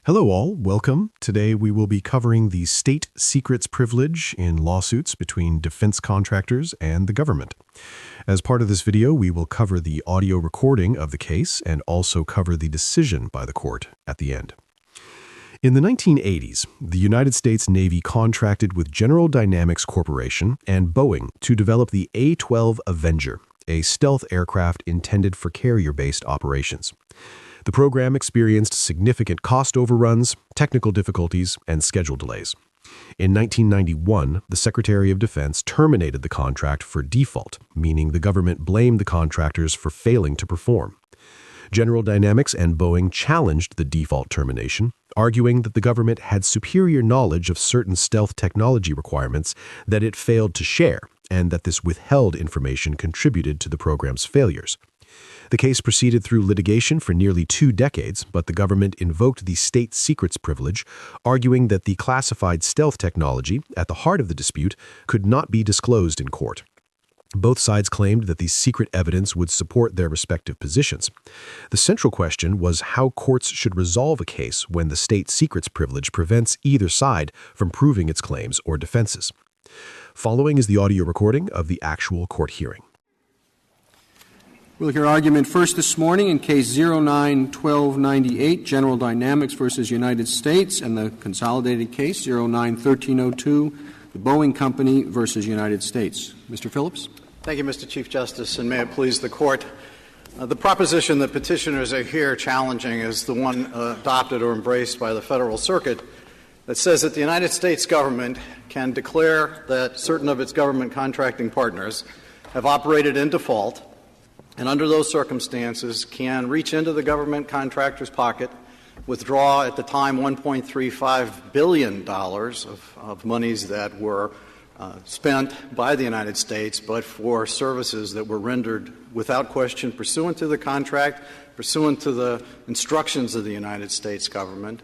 Hello all, welcome. Today we will be covering the state secrets privilege in lawsuits between defense contractors and the government. As part of this video, we will cover the audio recording of the case and also cover the decision by the court at the end. In the 1980s, the United States Navy contracted with General Dynamics Corporation and Boeing to develop the A-12 Avenger, a stealth aircraft intended for carrier-based operations. The program experienced significant cost overruns, technical difficulties, and schedule delays. In 1991, the Secretary of Defense terminated the contract for default, meaning the government blamed the contractors for failing to perform. General Dynamics and Boeing challenged the default termination, arguing that the government had superior knowledge of certain stealth technology requirements that it failed to share, and that this withheld information contributed to the program's failures. The case proceeded through litigation for nearly 2 decades, but the government invoked the state secrets privilege, arguing that the classified stealth technology at the heart of the dispute could not be disclosed in court. Both sides claimed that the secret evidence would support their respective positions. The central question was how courts should resolve a case when the state secrets privilege prevents either side from proving its claims or defenses. Following is the audio recording of the actual court hearing. We'll hear argument first this morning in Case 09-1298, General Dynamics versus United States, and the consolidated case 09-1302, the Boeing Company versus United States. Mr. Phillips. Thank you, Mr. Chief Justice, and may it please the Court. The proposition that petitioners are here challenging is the one adopted or embraced by the Federal Circuit that says that the United States government can declare that certain of its government contracting partners have operated in default, and under those circumstances can reach into the government contractor's pocket, withdraw at the time $1.35 billion of monies that were spent by the United States, but for services that were rendered without question pursuant to the contract, pursuant to the instructions of the United States government,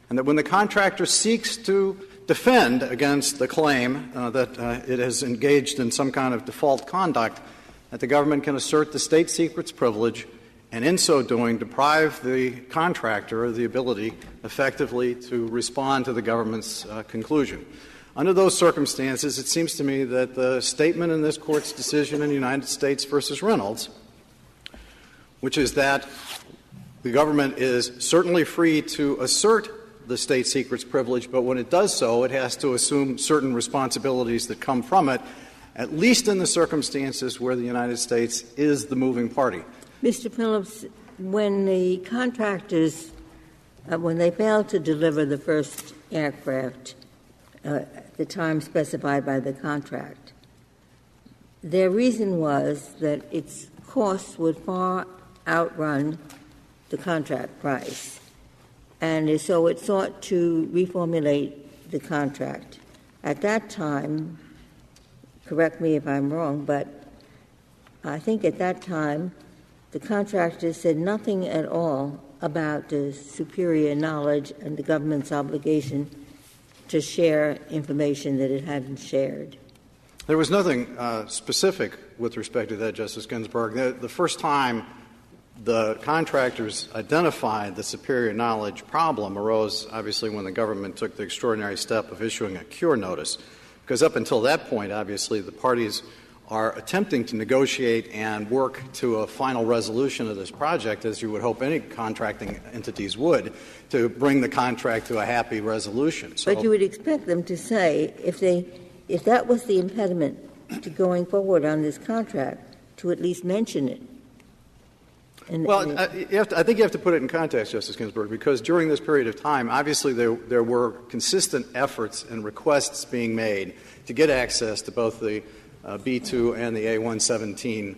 and that when the contractor seeks to defend against the claim that it has engaged in some kind of default conduct, that the government can assert the state secrets privilege and in so doing deprive the contractor of the ability effectively to respond to the government's conclusion. Under those circumstances, it seems to me that the statement in this Court's decision in United States versus Reynolds, which is that the government is certainly free to assert the state secrets privilege, but when it does so, it has to assume certain responsibilities that come from it, at least in the circumstances where the United States is the moving party. Mr. Phillips, when the contractors, when they failed to deliver the first aircraft at the time specified by the contract, their reason was that its costs would far outrun the contract price. And so it sought to reformulate the contract. At that time, correct me if I'm wrong, but I think at that time the contractors said nothing at all about the superior knowledge and the government's obligation to share information that it hadn't shared. There was nothing specific with respect to that, Justice Ginsburg. The first time the contractors identified the superior knowledge problem arose, obviously, when the government took the extraordinary step of issuing a cure notice. Because up until that point, obviously, the parties are attempting to negotiate and work to a final resolution of this project, as you would hope any contracting entities would, to bring the contract to a happy resolution. So, but you would expect them to say, if that was the impediment to going forward on this contract, to at least mention it. Well, I think you have to put it in context, Justice Ginsburg, because during this period of time, obviously there were consistent efforts and requests being made to get access to both the B-2 and the A-117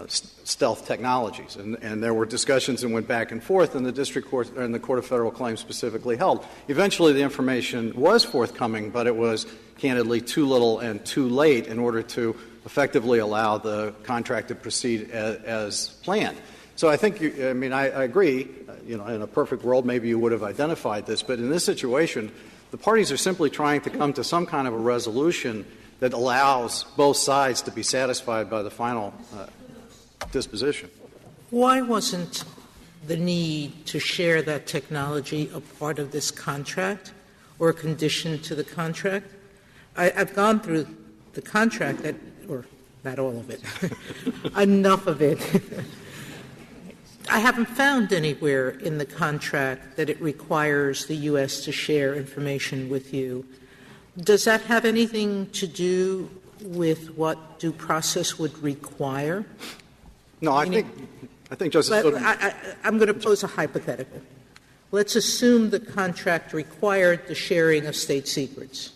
stealth technologies. And there were discussions that went back and forth, and the district court and the Court of Federal Claims specifically held. Eventually the information was forthcoming, but it was candidly too little and too late in order to effectively allow the contract to proceed as planned. So I think, I agree, in a perfect world maybe you would have identified this, but in this situation, the parties are simply trying to come to some kind of a resolution that allows both sides to be satisfied by the final disposition. Why wasn't the need to share that technology a part of this contract or a condition to the contract? I've gone through the contract, or not all of it, enough of it. I haven't found anywhere in the contract that it requires the U.S. to share information with you. Does that have anything to do with what due process would require? No, I think Justice Sotomayor. I'm going to pose a hypothetical. Let's assume the contract required the sharing of state secrets,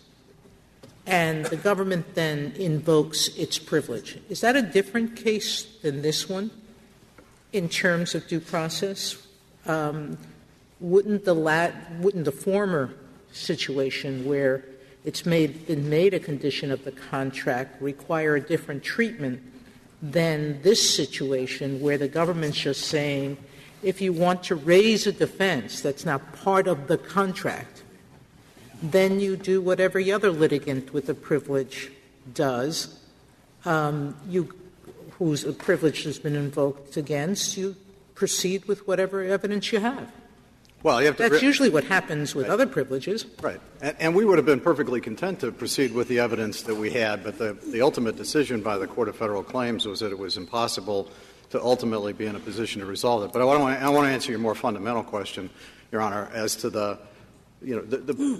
and the government then invokes its privilege. Is that a different case than this one in terms of due process? Wouldn't the former situation where it's been made a condition of the contract require a different treatment than this situation where the government's just saying, if you want to raise a defense that's not part of the contract, then you do what every other litigant with a privilege does, whose privilege has been invoked against, you proceed with whatever evidence you have. Well, you have to That's usually what happens with other privileges. Right. And we would have been perfectly content to proceed with the evidence that we had, but the ultimate decision by the Court of Federal Claims was that it was impossible to ultimately be in a position to resolve it. But I want to answer your more fundamental question, Your Honor, as to the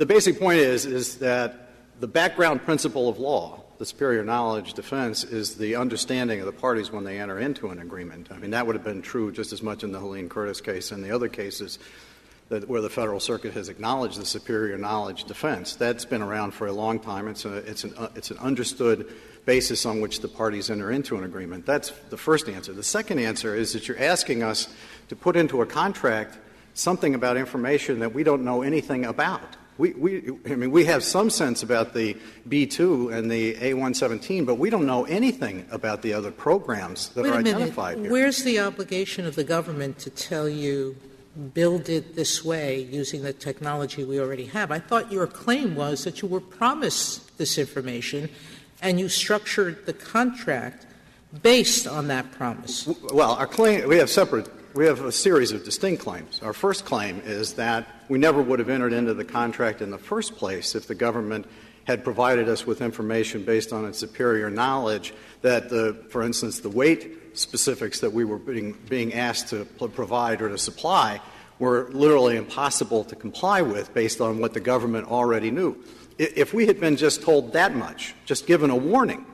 basic point is that the background principle of law, the superior knowledge defense, is the understanding of the parties when they enter into an agreement. I mean, that would have been true just as much in the Helene Curtis case and the other cases where the Federal Circuit has acknowledged the superior knowledge defense. That's been around for a long time. It's an understood basis on which the parties enter into an agreement. That's the first answer. The second answer is that you're asking us to put into a contract something about information that we don't know anything about. We have some sense about the B-2 and the A-117, but we don't know anything about the other programs that are identified here. Where's the obligation of the government to tell you, build it this way using the technology we already have? I thought your claim was that you were promised this information and you structured the contract based on that promise. Well, our claim, we have a series of distinct claims. Our first claim is that we never would have entered into the contract in the first place if the government had provided us with information based on its superior knowledge that, for instance, the weight specifics that we were being asked to provide or to supply were literally impossible to comply with based on what the government already knew. If we had been just told that much, just given a warning,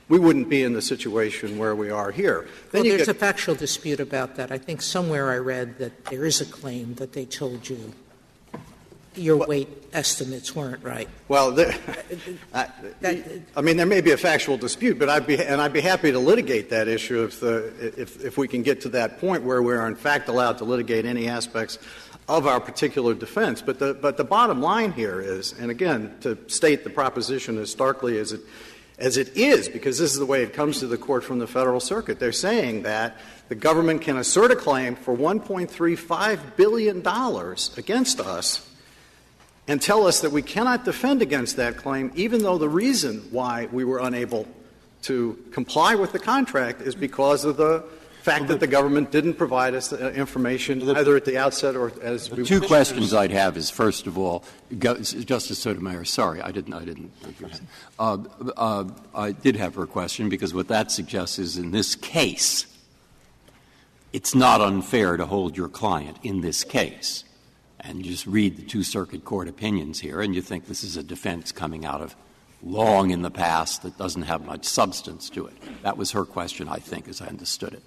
we wouldn't be in the situation where we are here. Then there's a factual dispute about that. I think somewhere I read that there is a claim that they told you your weight estimates weren't right. Well, there may be a factual dispute, but I'd be happy to litigate that issue if we can get to that point where we are in fact allowed to litigate any aspects of our particular defense. But the bottom line here is, and again, to state the proposition as starkly as it is, because this is the way it comes to the Court from the Federal Circuit, they're saying that the government can assert a claim for $1.35 billion against us and tell us that we cannot defend against that claim, even though the reason why we were unable to comply with the contract is because of the fact that the government didn't provide us the information either at the outset or as we Two questions I'd have is, first of all, Justice Sotomayor, sorry, I didn't. I did have her question because what that suggests is in this case, it's not unfair to hold your client in this case. And you just read the two circuit court opinions here and you think this is a defense coming out of long in the past that doesn't have much substance to it. That was her question, I think, as I understood it.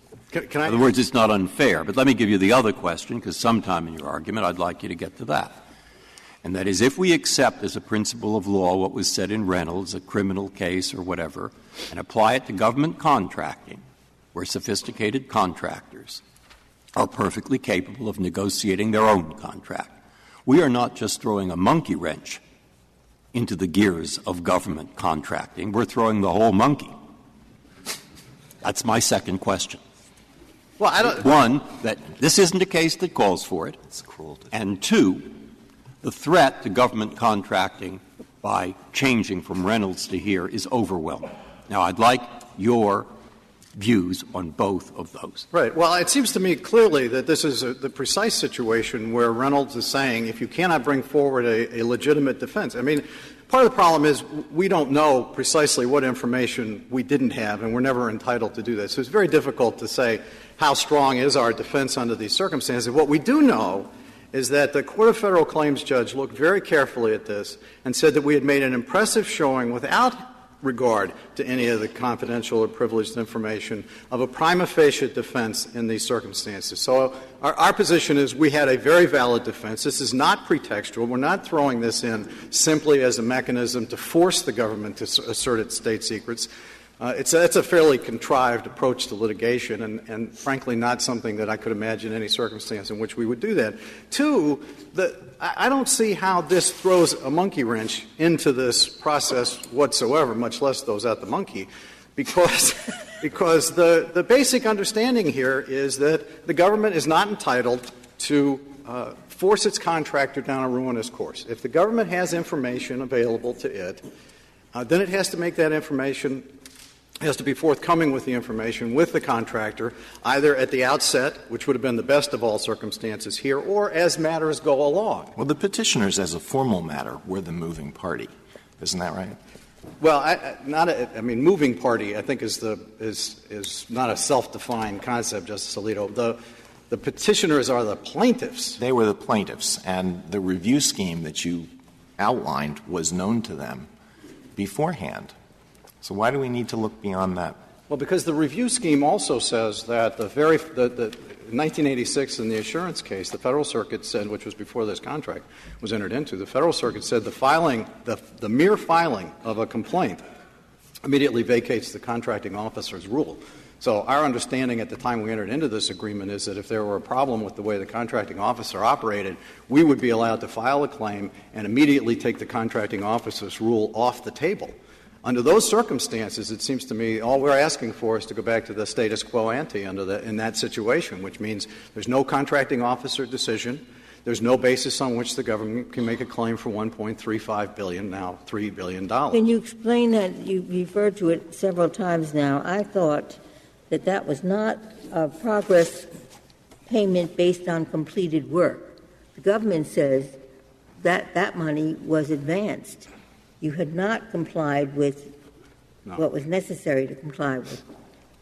In other words, it's not unfair. But let me give you the other question, because sometime in your argument I'd like you to get to that. And that is, if we accept as a principle of law what was said in Reynolds, a criminal case or whatever, and apply it to government contracting, where sophisticated contractors are perfectly capable of negotiating their own contract, we are not just throwing a monkey wrench into the gears of government contracting. We're throwing the whole monkey. That's my second question. Well, One, that this isn't a case that calls for it. It's cruelty. And two, the threat to government contracting by changing from Reynolds to here is overwhelming. Now, I'd like your views on both of those. Right. Well, it seems to me clearly that this is the precise situation where Reynolds is saying if you cannot bring forward a legitimate defense. I mean, part of the problem is we don't know precisely what information we didn't have, and we're never entitled to do that. So it's very difficult to say how strong is our defense under these circumstances. What we do know is that the Court of Federal Claims judge looked very carefully at this and said that we had made an impressive showing without regard to any of the confidential or privileged information of a prima facie defense in these circumstances. So our position is we had a very valid defense. This is not pretextual. We're not throwing this in simply as a mechanism to force the government to assert its state secrets. It's a fairly contrived approach to litigation and frankly not something that I could imagine any circumstance in which we would do that. Two, I don't see how this throws a monkey wrench into this process whatsoever, much less throws out the monkey, because the basic understanding here is that the government is not entitled to force its contractor down a ruinous course. If the government has information available to it, then it has to make that information has to be forthcoming with the information with the contractor, either at the outset, which would have been the best of all circumstances here, or as matters go along. Well, the petitioners, as a formal matter, were the moving party. Isn't that right? Well, moving party, I think, is not a self-defined concept, Justice Alito. The petitioners are the plaintiffs. They were the plaintiffs, and the review scheme that you outlined was known to them beforehand. So why do we need to look beyond that? Well, because the review scheme also says that the 1986 in the assurance case, the Federal Circuit said, which was before this contract was entered into, the Federal Circuit said the mere filing of a complaint immediately vacates the contracting officer's rule. So our understanding at the time we entered into this agreement is that if there were a problem with the way the contracting officer operated, we would be allowed to file a claim and immediately take the contracting officer's rule off the table. Under those circumstances, it seems to me all we're asking for is to go back to the status quo ante in that situation, which means there's no contracting officer decision. There's no basis on which the government can make a claim for $1.35 billion, now $3 billion. Can you explain that? You referred to it several times now. I thought that was not a progress payment based on completed work. The government says that money was advanced. You had not complied with what was necessary to comply with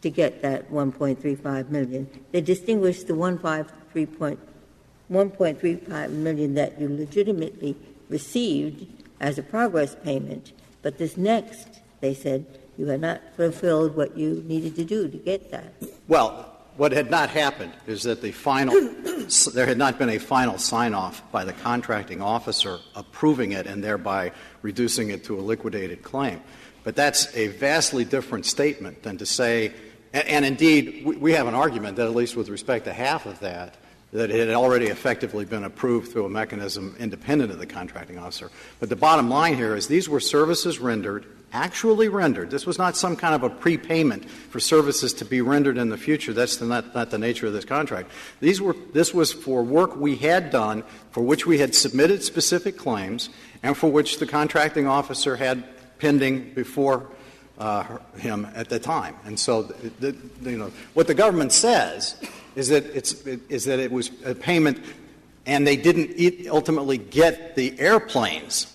to get that $1.35 million. They distinguished the $1.35 million that you legitimately received as a progress payment, but this next, they said, you had not fulfilled what you needed to do to get that. Well, what had not happened is that there had not been a final sign-off by the contracting officer approving it and thereby reducing it to a liquidated claim. But that's a vastly different statement than to say, and indeed we have an argument that at least with respect to half of that it had already effectively been approved through a mechanism independent of the contracting officer. But the bottom line here is these were services rendered, actually rendered. This was not some kind of a prepayment for services to be rendered in the future. That's not the nature of this contract. This was for work we had done, for which we had submitted specific claims, and for which the contracting officer had pending before him at the time. And so, what the government says is that it was a payment, and they didn't ultimately get the airplanes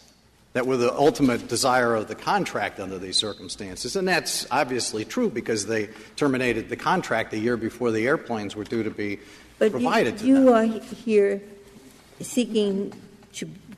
that were the ultimate desire of the contract under these circumstances. And that's obviously true because they terminated the contract a year before the airplanes were due to be provided to them. You are here seeking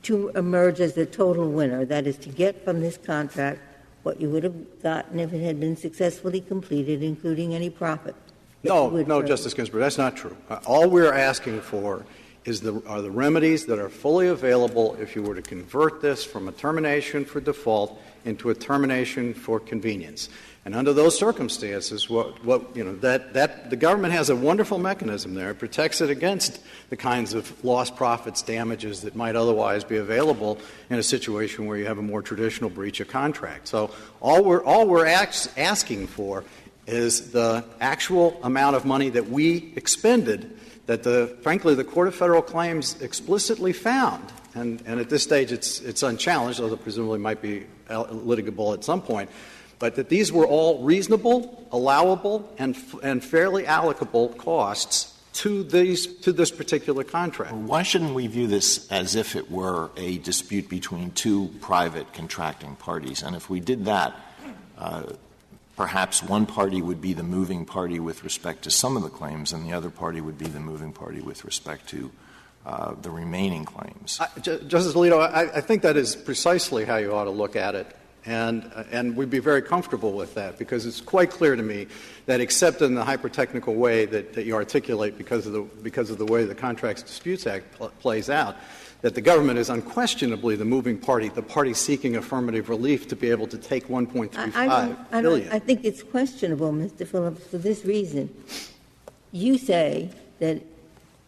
to emerge as the total winner, that is to get from this contract what you would have gotten if it had been successfully completed, including any profit. No, Justice Ginsburg, that's not true. All we're asking for are the remedies that are fully available if you were to convert this from a termination for default into a termination for convenience. And under those circumstances, the government has a wonderful mechanism there. It protects it against the kinds of lost profits, damages that might otherwise be available in a situation where you have a more traditional breach of contract. So all we're asking for is the actual amount of money that we expended that frankly the Court of Federal Claims explicitly found, and at this stage it's unchallenged, although presumably might be litigable at some point, but that these were all reasonable, allowable, and fairly allocable costs to this particular contract. Well, why shouldn't we view this as if it were a dispute between two private contracting parties? And if we did that, perhaps one party would be the moving party with respect to some of the claims, and the other party would be the moving party with respect to the remaining claims. Justice Alito, I think that is precisely how you ought to look at it. And we'd be very comfortable with that, because it's quite clear to me that, except in the hyper-technical way that you articulate because of the way the Contracts Disputes Act plays out, that the government is unquestionably the moving party, the party seeking affirmative relief to be able to take $1.35 billion. I think it's questionable, Mr. Phillips, for this reason. You say that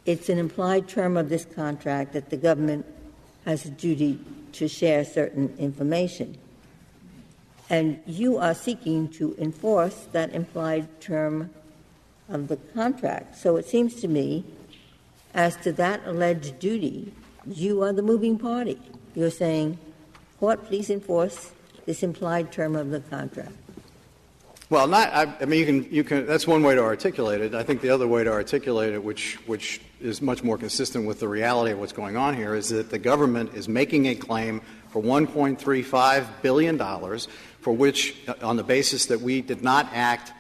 it's an implied term of this contract that the government has a duty to share certain information. And you are seeking to enforce that implied term of the contract. So it seems to me, as to that alleged duty, you are the moving party. You're saying, Court, please enforce this implied term of the contract. Well, I mean, you can. That's one way to articulate it. I think the other way to articulate it, which is much more consistent with the reality of what's going on here, is that the government is making a claim for $1.35 billion, for which, on the basis that we did not act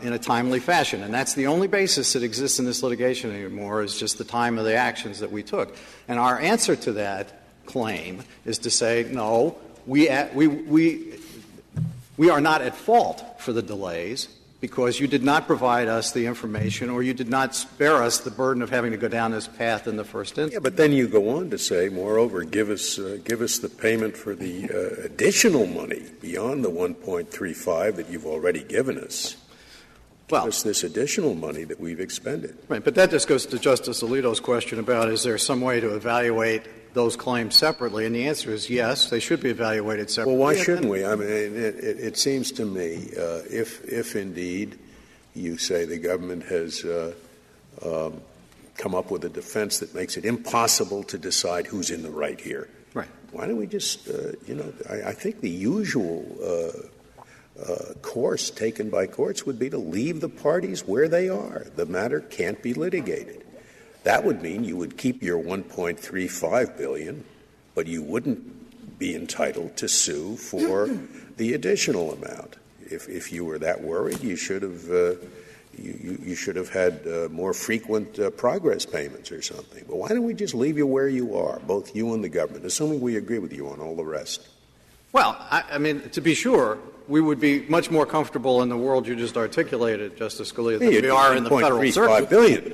in a timely fashion. And that's the only basis that exists in this litigation anymore, is just the time of the actions that we took. And our answer to that claim is to say, no, we are not at fault for the delays, because you did not provide us the information, or you did not spare us the burden of having to go down this path in the first instance. Yeah, but then you go on to say, moreover, give us the payment for the additional money beyond the 1.35 that you've already given us. Give us this additional money that we've expended. Right, but that just goes to Justice Alito's question about, is there some way to evaluate those claims separately? And the answer is yes, they should be evaluated separately. Well, why shouldn't we? I mean, it seems to me, if indeed you say the government has come up with a defense that makes it impossible to decide who's in the right here, right? Why don't we just, I think the usual course taken by courts would be to leave the parties where they are. The matter can't be litigated. That would mean you would keep your $1.35 billion, but you wouldn't be entitled to sue for the additional amount. If you were that worried, you should have you should have had more frequent progress payments or something. But why don't we just leave you where you are, both you and the government, assuming we agree with you on all the rest? Well, I mean, to be sure, we would be much more comfortable in the world you just articulated, Justice Scalia, than we are in the Federal Circuit. $1.35 billion.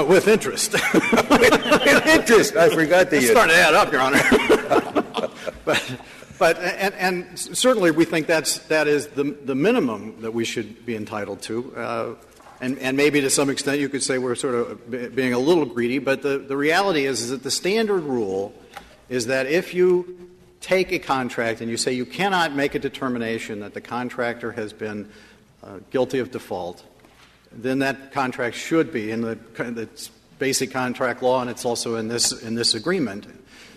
With interest. With interest. I forgot the. It's starting to add up, Your Honor. but certainly we think that is the minimum that we should be entitled to. And maybe to some extent you could say we're sort of being a little greedy, but the reality is that the standard rule is that if you take a contract and you say you cannot make a determination that the contractor has been guilty of default, then that contract should be in the basic contract law, and it's also in this agreement,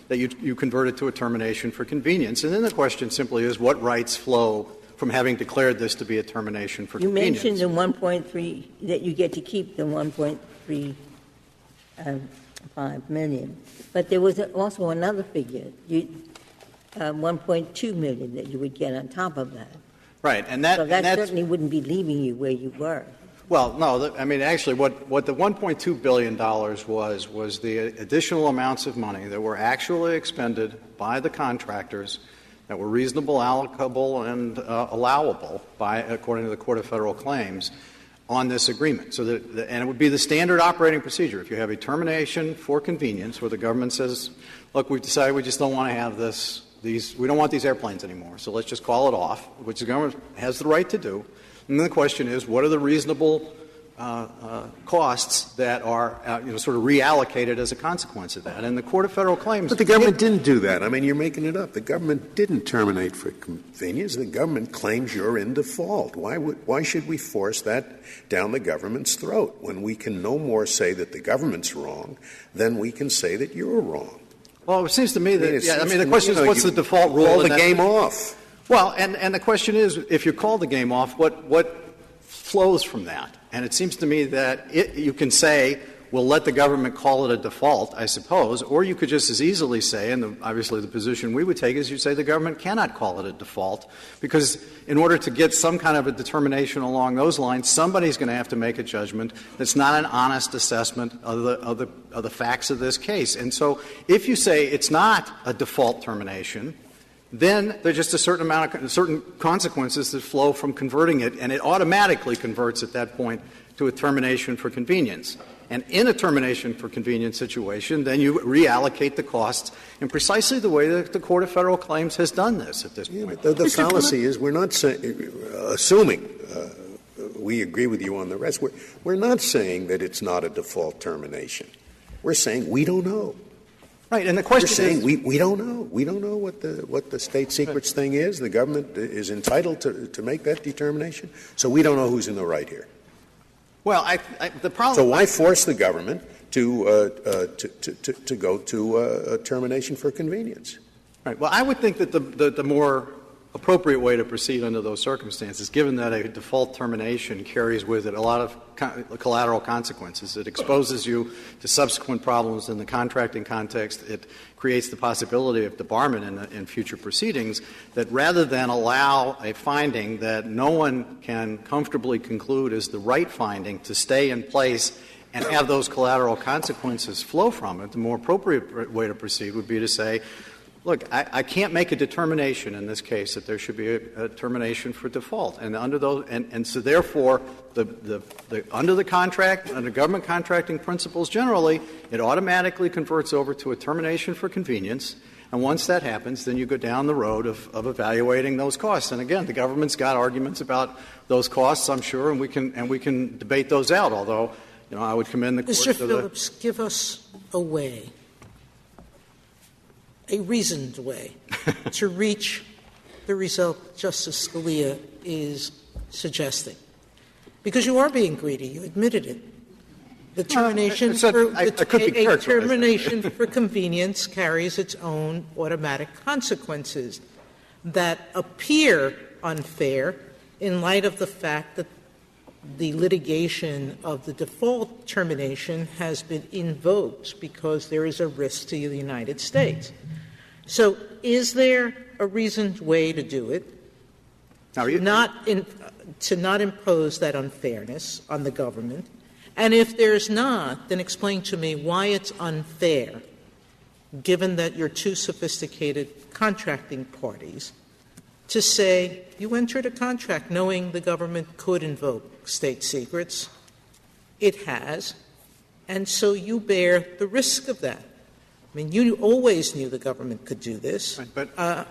that you convert it to a termination for convenience. And then the question simply is, what rights flow from having declared this to be a termination for convenience? You mentioned the 1.3, that you get to keep the 1.35 million. But there was also another figure, 1.2 million that you would get on top of that. Right. And so that certainly wouldn't be leaving you where you were. Well, no. I mean, actually, what the $1.2 billion was the additional amounts of money that were actually expended by the contractors that were reasonable, allocable, and allowable according to the Court of Federal Claims on this agreement. So and it would be the standard operating procedure. If you have a termination for convenience where the government says, look, we've decided we just don't want to have we don't want these airplanes anymore, so let's just call it off, which the government has the right to do. And then the question is, what are the reasonable costs that are sort of reallocated as a consequence of that? And the Court of Federal Claims. But the government didn't do that. I mean, you're making it up. The government didn't terminate for convenience. The government claims you're in default. Why should we force that down the government's throat when we can no more say that the government's wrong than we can say that you're wrong? Well, it seems to me that the question is, what's the default rule? Call the game off. Well, and the question is, if you call the game off, what flows from that? And it seems to me that you can say, we'll let the government call it a default, I suppose, or you could just as easily say, and obviously the position we would take is you say the government cannot call it a default, because in order to get some kind of a determination along those lines, somebody's going to have to make a judgment that's not an honest assessment of the facts of this case. And so if you say it's not a default termination, then there's just a certain consequences that flow from converting it, and it automatically converts at that point to a termination for convenience. And in a termination for convenience situation, then you reallocate the costs in precisely the way that the Court of Federal Claims has done this at this point. The fallacy is we're not assuming we agree with you on the rest. We're not saying that it's not a default termination. We're saying we don't know. Right, and the question is we don't know. We don't know what the state secrets thing is. The government is entitled to make that determination. So we don't know who's in the right here. Well, the problem. So why force the government to go to a termination for convenience? Right. Well, I would think that the more appropriate way to proceed under those circumstances, given that a default termination carries with it a lot of collateral consequences. It exposes you to subsequent problems in the contracting context. It creates the possibility of debarment in future proceedings, that rather than allow a finding that no one can comfortably conclude is the right finding to stay in place and have those collateral consequences flow from it, the more appropriate way to proceed would be to say, look, I can't make a determination in this case that there should be a termination for default, and under those, and so therefore, under the contract, under government contracting principles generally, it automatically converts over to a termination for convenience. And once that happens, then you go down the road of evaluating those costs. And again, the government's got arguments about those costs, I'm sure, and we can debate those out. Although, I would commend the Court Mr. Phillips, give us a way. A reasoned way to reach the result Justice Scalia is suggesting. Because you are being greedy. You admitted it. The termination termination for convenience carries its own automatic consequences that appear unfair in light of the fact that the litigation of the default termination has been invoked because there is a risk to the United States. So is there a reasoned way to do it, to not impose that unfairness on the government? And if there's not, then explain to me why it's unfair, given that you're two sophisticated contracting parties, to say you entered a contract knowing the government could invoke state secrets. It has. And so you bear the risk of that. I mean, you always knew the government could do this. Right,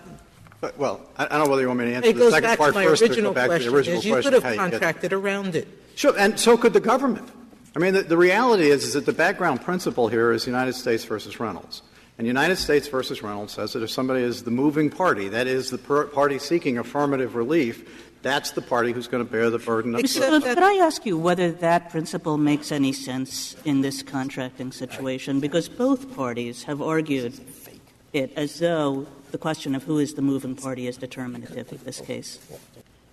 but well, I don't know whether you want me to answer the second part first or go back to the original question. You could have contracted around it. Sure, and so could the government. I mean, the reality is that the background principle here is United States versus Reynolds. And United States versus Reynolds says that if somebody is the moving party, that is the party seeking affirmative relief, that's the party who's going to bear the burden of Could I ask you whether that principle makes any sense in this contracting situation? Because both parties have argued it as though the question of who is the moving party is determinative in this case.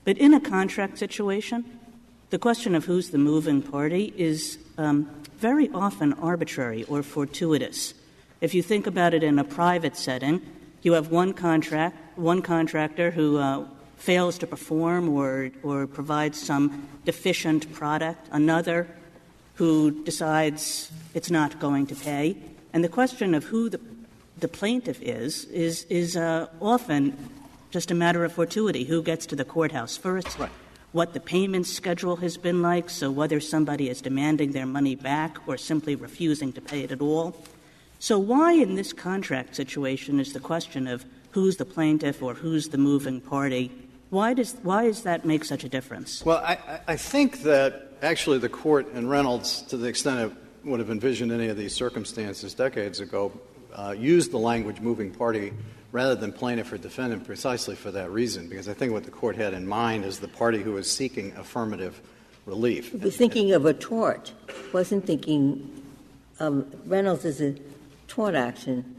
But in a contract situation, the question of who's the moving party is very often arbitrary or fortuitous. If you think about it in a private setting, you have one contractor who fails to perform or provides some deficient product, another who decides it's not going to pay. And the question of who the plaintiff is often just a matter of fortuity. Who gets to the courthouse first? Right. What the payment schedule has been like, so whether somebody is demanding their money back or simply refusing to pay it at all. So why in this contract situation is the question of who's the plaintiff or who's the moving party? Why does that make such a difference? Well, I think that actually the Court in Reynolds, to the extent it would have envisioned any of these circumstances decades ago, used the language moving party rather than plaintiff or defendant precisely for that reason, because I think what the Court had in mind is the party who is seeking affirmative relief. It was thinking of a tort. Wasn't thinking Reynolds is a tort action.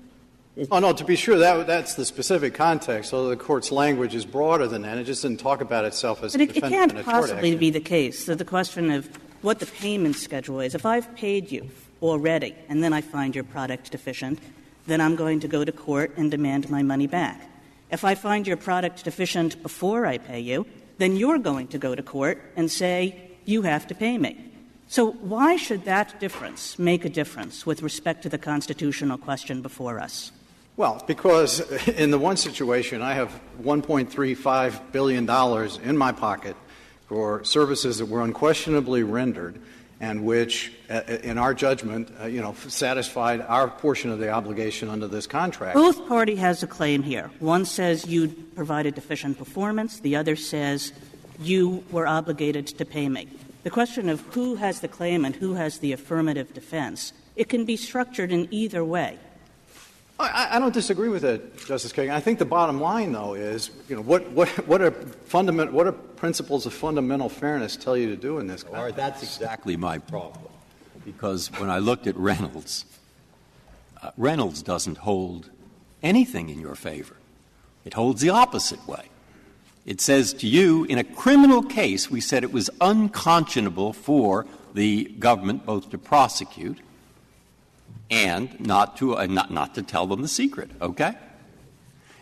Oh, no, to be sure, that's the specific context, although the Court's language is broader than that. It just didn't talk about itself as a defendant in a tort action. But it can't possibly be the case that the question of what the payment schedule is. If I've paid you already and then I find your product deficient, then I'm going to go to court and demand my money back. If I find your product deficient before I pay you, then you're going to go to court and say, you have to pay me. So why should that difference make a difference with respect to the constitutional question before us? Well, because in the one situation, I have $1.35 billion in my pocket for services that were unquestionably rendered and which, in our judgment, satisfied our portion of the obligation under this contract. Both party has a claim here. One says you provided deficient performance. The other says you were obligated to pay me. The question of who has the claim and who has the affirmative defense, it can be structured in either way. I don't disagree with that, Justice Kagan. I think the bottom line, though, is what are principles of fundamental fairness tell you to do in this case? All right, that's exactly my problem. Because when I looked at Reynolds, Reynolds doesn't hold anything in your favor. It holds the opposite way. It says to you, in a criminal case, we said it was unconscionable for the government both to prosecute and not to tell them the secret, okay?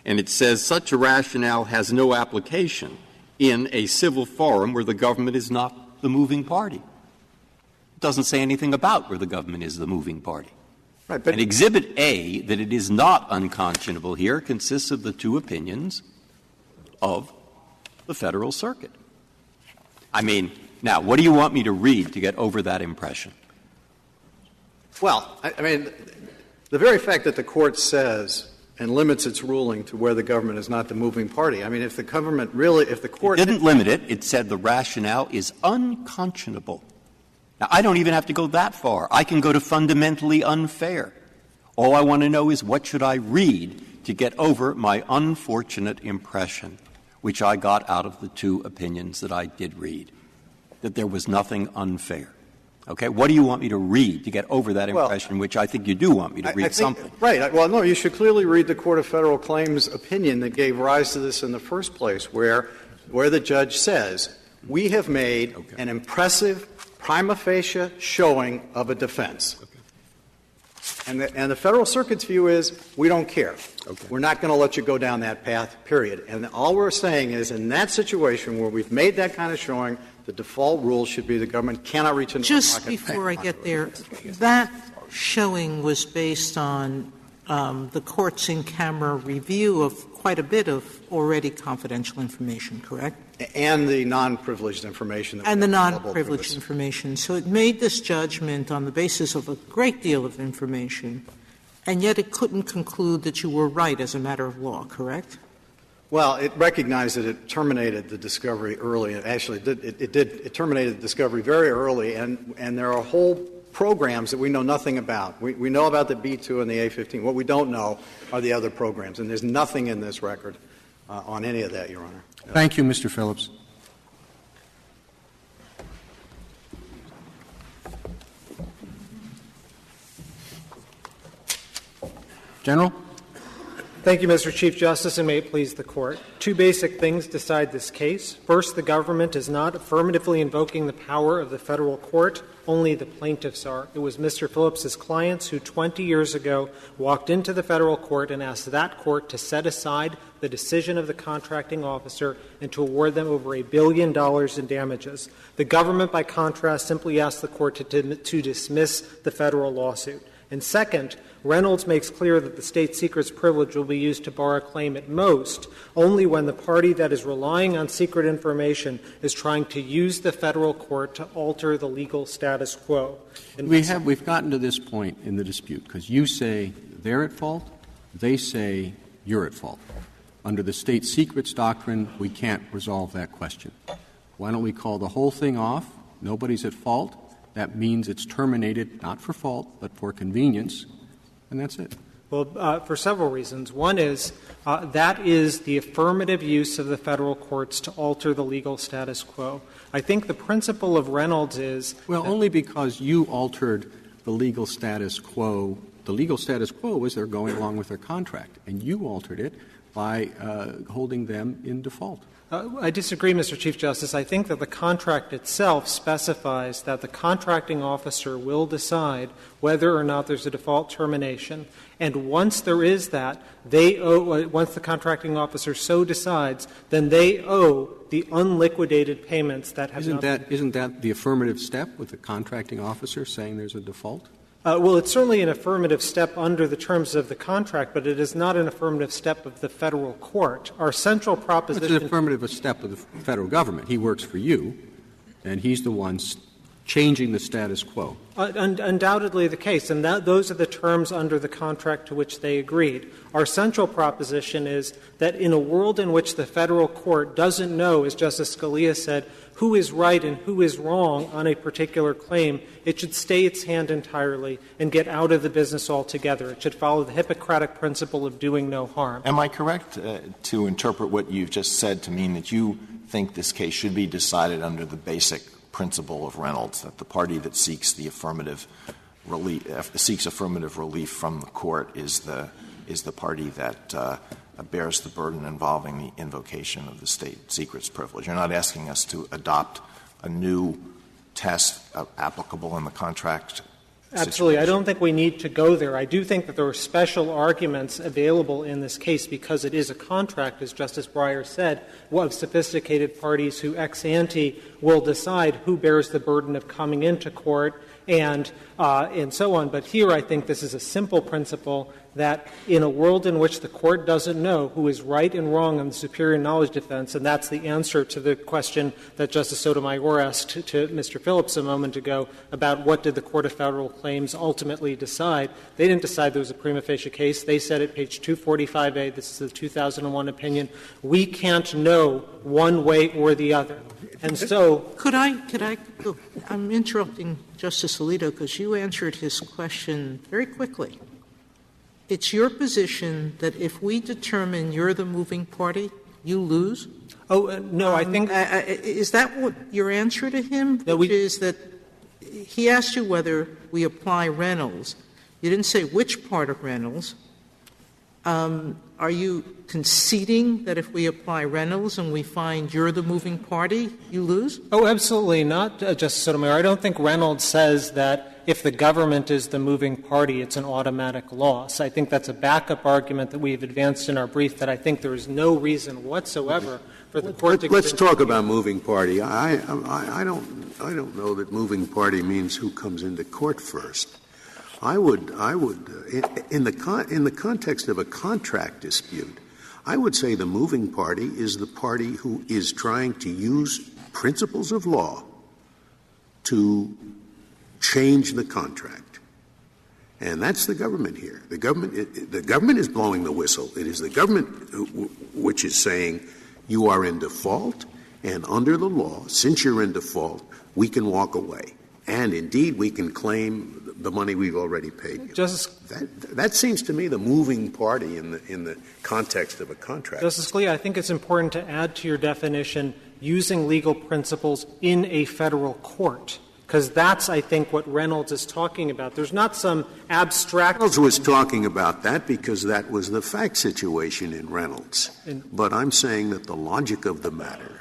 And it says such a rationale has no application in a civil forum where the government is not the moving party. It doesn't say anything about where the government is the moving party. Right, but and Exhibit A, that it is not unconscionable here, consists of the two opinions of the Federal Circuit. I mean, now, what do you want me to read to get over that impression? Well, I mean, the very fact that the Court says and limits its ruling to where the government is not the moving party, I mean, if the government really, if the Court didn't limit it, it said the rationale is unconscionable. Now, I don't even have to go that far. I can go to fundamentally unfair. All I want to know is what should I read to get over my unfortunate impression, which I got out of the two opinions that I did read, that there was nothing unfair. Okay? What do you want me to read to get over that impression, which I think you do want me to read something? Right. Well, no, you should clearly read the Court of Federal Claims opinion that gave rise to this in the first place, where the judge says, we have made an impressive prima facie showing of a defense. Okay. And the Federal Circuit's view is, we don't care. Okay. We're not going to let you go down that path, period. And all we're saying is, in that situation where we've made that kind of showing, the default rule should be the government cannot reach into the pocket. Just before I get there, that showing was based on the Court's in-camera review of quite a bit of already confidential information, correct? And the non-privileged information. And the non-privileged information. So it made this judgment on the basis of a great deal of information, and yet it couldn't conclude that you were right as a matter of law, correct? Well, it recognized that it terminated the discovery early. Actually, it terminated the discovery very early, and there are whole programs that we know nothing about. We know about the B-2 and the A-15. What we don't know are the other programs, and there's nothing in this record on any of that, Your Honor. Thank you, Mr. Phillips. General? Thank you, Mr. Chief Justice, and may it please the Court. Two basic things decide this case. First, the government is not affirmatively invoking the power of the federal court. Only the plaintiffs are. It was Mr. Phillips's clients who 20 years ago walked into the federal court and asked that court to set aside the decision of the contracting officer and to award them over $1 billion in damages. The government, by contrast, simply asked the court to dismiss the federal lawsuit. And second, Reynolds makes clear that the state secrets privilege will be used to bar a claim at most only when the party that is relying on secret information is trying to use the federal court to alter the legal status quo. And we've gotten to this point in the dispute because you say they're at fault, they say you're at fault. Under the state secrets doctrine, we can't resolve that question. Why don't we call the whole thing off? Nobody's at fault. That means it's terminated not for fault but for convenience, and that's it. Well, for several reasons. One is that is the affirmative use of the federal courts to alter the legal status quo. I think the principle of Reynolds is only because you altered the legal status quo the legal status quo was they're going along with their contract, and you altered it by holding them in default. I disagree, Mr. Chief Justice. I think that the contract itself specifies that the contracting officer will decide whether or not there's a default termination. And once there is that, they owe, once the contracting officer so decides, then they owe the unliquidated payments that have Isn't that the affirmative step with the contracting officer saying there's a default? Well, it's certainly an affirmative step under the terms of the contract, but it is not an affirmative step of the Federal court. Our central proposition — It's an affirmative step of the Federal government. He works for you, and he's the one changing the status quo. Undoubtedly the case, and those are the terms under the contract to which they agreed. Our central proposition is that in a world in which the Federal court doesn't know, as Justice Scalia said, who is right and who is wrong on a particular claim, it should stay its hand entirely and get out of the business altogether. It should follow the Hippocratic principle of doing no harm. Am I correct to interpret what you've just said to mean that you think this case should be decided under the basic principle of Reynolds, that the party that seeks the affirmative relief from the court is the party that bears the burden involving the invocation of the state secrets privilege? You're not asking us to adopt a new test applicable in the contract Absolutely. situation. I don't think we need to go there. I do think that there are special arguments available in this case because it is a contract, as Justice Breyer said, of sophisticated parties who ex ante will decide who bears the burden of coming into court and so on. But here I think this is a simple principle that in a world in which the court doesn't know who is right and wrong on the superior knowledge defense, and that's the answer to the question that Justice Sotomayor asked to Mr. Phillips a moment ago about what did the Court of Federal Claims ultimately decide. They didn't decide there was a prima facie case. They said at page 245A, this is the 2001 opinion, we can't know one way or the other. And so I'm interrupting Justice Alito because you answered his question very quickly. It's your position that if we determine you're the moving party, you lose? No, I think — is that what your answer to him? No, which is that he asked you whether we apply Reynolds. You didn't say which part of Reynolds. Are you conceding that if we apply Reynolds and we find you're the moving party, you lose? Oh, absolutely not, Justice Sotomayor. I don't think Reynolds says that if the government is the moving party, it's an automatic loss. I think that's a backup argument that we've advanced in our brief that I think there is no reason whatsoever for the court to — Let's talk about moving party. I don't know that moving party means who comes into court first. I would in the context of a contract dispute, I would say the moving party is the party who is trying to use principles of law to change the contract. And that's the government here. The government is blowing the whistle. It is the government which is saying you are in default, and under the law, since you're in default, we can walk away. And indeed, we can claim the money we've already paid you. That seems to me the moving party in the context of a contract. Justice Scalia, I think it's important to add to your definition using legal principles in a Federal court, because that's, I think, what Reynolds is talking about. There's not some abstract — Reynolds was talking about that because that was the fact situation in Reynolds. But I'm saying that the logic of the matter,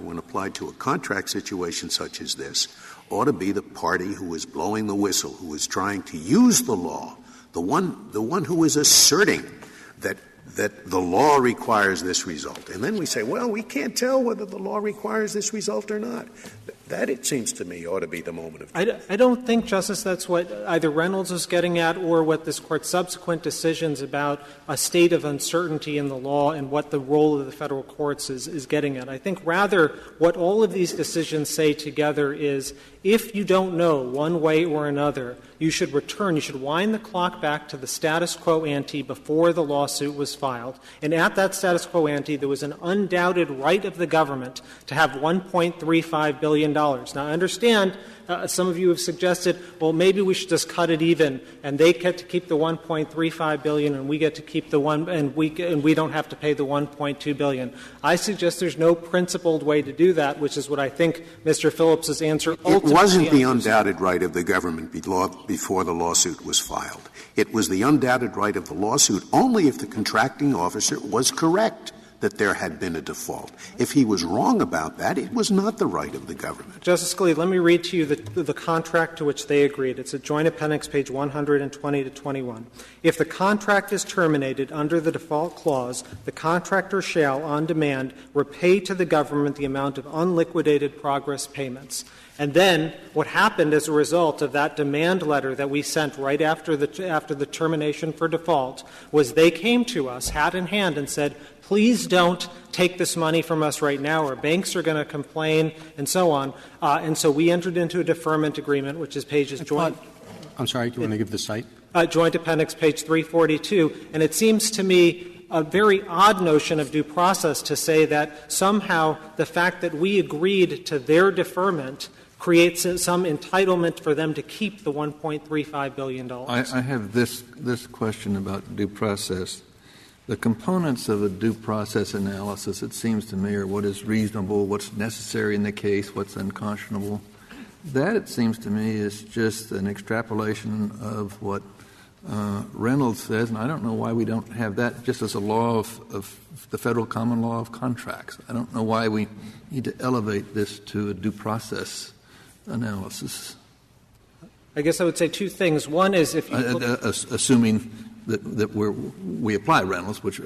when applied to a contract situation such as this, ought to be the party who is blowing the whistle, who is trying to use the law, the one who is asserting that the law requires this result. And then we say, well, we can't tell whether the law requires this result or not. That, it seems to me, ought to be the moment of truth. I don't think, Justice, that's what either Reynolds is getting at or what this Court's subsequent decisions about a state of uncertainty in the law and what the role of the Federal courts is getting at. I think rather what all of these decisions say together is if you don't know one way or another, you should wind the clock back to the status quo ante before the lawsuit was filed. And at that status quo ante, there was an undoubted right of the government to have $1.35 billion. Now, I understand some of you have suggested, well, maybe we should just cut it even, and they get to keep the $1.35 billion, and we get to keep the and we don't have to pay the $1.2 billion. I suggest there's no principled way to do that, which is what I think Mr. Phillips's answer ultimately. It wasn't the undoubted right of the government before the lawsuit was filed. It was the undoubted right of the lawsuit only if the contracting officer was correct that there had been a default. If he was wrong about that, it was not the right of the government. Justice Scalia, let me read to you the contract to which they agreed. It's at Joint Appendix page 120 to 21. If the contract is terminated under the default clause, the contractor shall, on demand, repay to the government the amount of unliquidated progress payments. And then what happened as a result of that demand letter that we sent right after the termination for default was they came to us hat in hand and said, please don't take this money from us right now, or banks are going to complain, and so on. And so we entered into a deferment agreement, which is pages joint. I'm sorry, do you want to give the site? Joint Appendix page 342. And it seems to me a very odd notion of due process to say that somehow the fact that we agreed to their deferment creates some entitlement for them to keep the $1.35 billion. I have this question about due process. The components of a due process analysis, it seems to me, are what is reasonable, what's necessary in the case, what's unconscionable. That, it seems to me, is just an extrapolation of what Reynolds says, and I don't know why we don't have that just as a law of the federal common law of contracts. I don't know why we need to elevate this to a due process analysis. I guess I would say two things. One is if you assuming that we apply Reynolds, which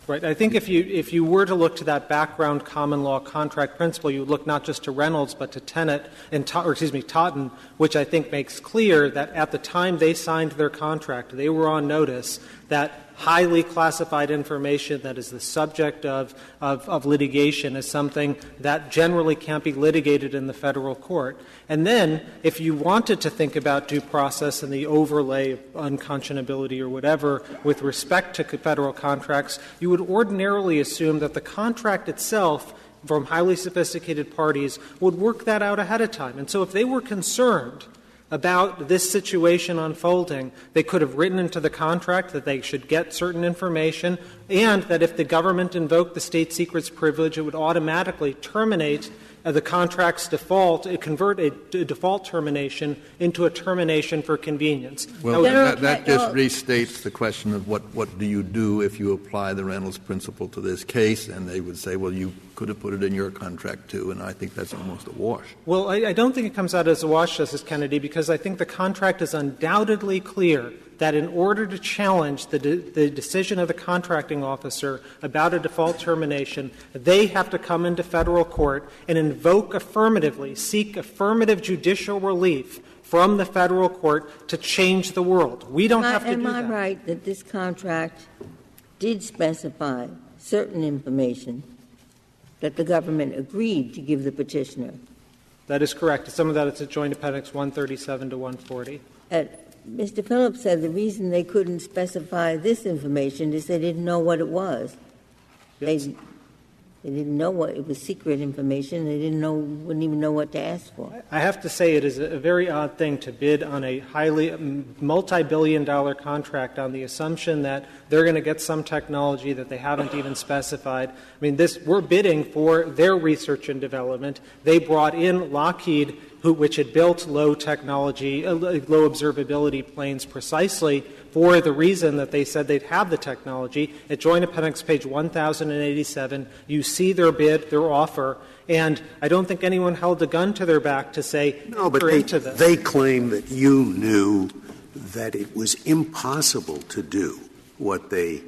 right. I think if you were to look to that background common law contract principle, you would look not just to Reynolds but to Tenet and Totten, which I think makes clear that at the time they signed their contract, they were on notice that highly classified information that is the subject of litigation is something that generally can't be litigated in the federal court. And then, if you wanted to think about due process and the overlay of unconscionability or whatever with respect to federal contracts, you would ordinarily assume that the contract itself from highly sophisticated parties would work that out ahead of time. And so if they were concerned about this situation unfolding, they could have written into the contract that they should get certain information, and that if the government invoked the state secrets privilege, it would automatically terminate the contract's default, convert a default termination into a termination for convenience. Well, that just restates the question of what do you do if you apply the Reynolds principle to this case, and they would say, well, you could have put it in your contract too, and I think that's almost a wash. Well, I don't think it comes out as a wash, Justice Kennedy, because I think the contract is undoubtedly clear that in order to challenge the decision of the contracting officer about a default termination, they have to come into federal court and invoke affirmatively, seek affirmative judicial relief from the federal court to change the world. We don't have to do that. Am I right that this contract did specify certain information that the government agreed to give the petitioner? That is correct. Some of that is at Joint Appendix 137 to 140. Mr. Phillips said the reason they couldn't specify this information is they didn't know what it was. Yes. They didn't know what it was, secret information. They wouldn't even know what to ask for. I have to say it is a very odd thing to bid on a highly multi-billion-dollar contract on the assumption that they're going to get some technology that they haven't even specified. I mean, we're bidding for their research and development. They brought in Lockheed, which had built low observability planes precisely for the reason that they said they'd have the technology. At Joint Appendix page 1087, you see their bid, their offer, and I don't think anyone held a gun to their back to say, no, but they claim that you knew that it was impossible to do what they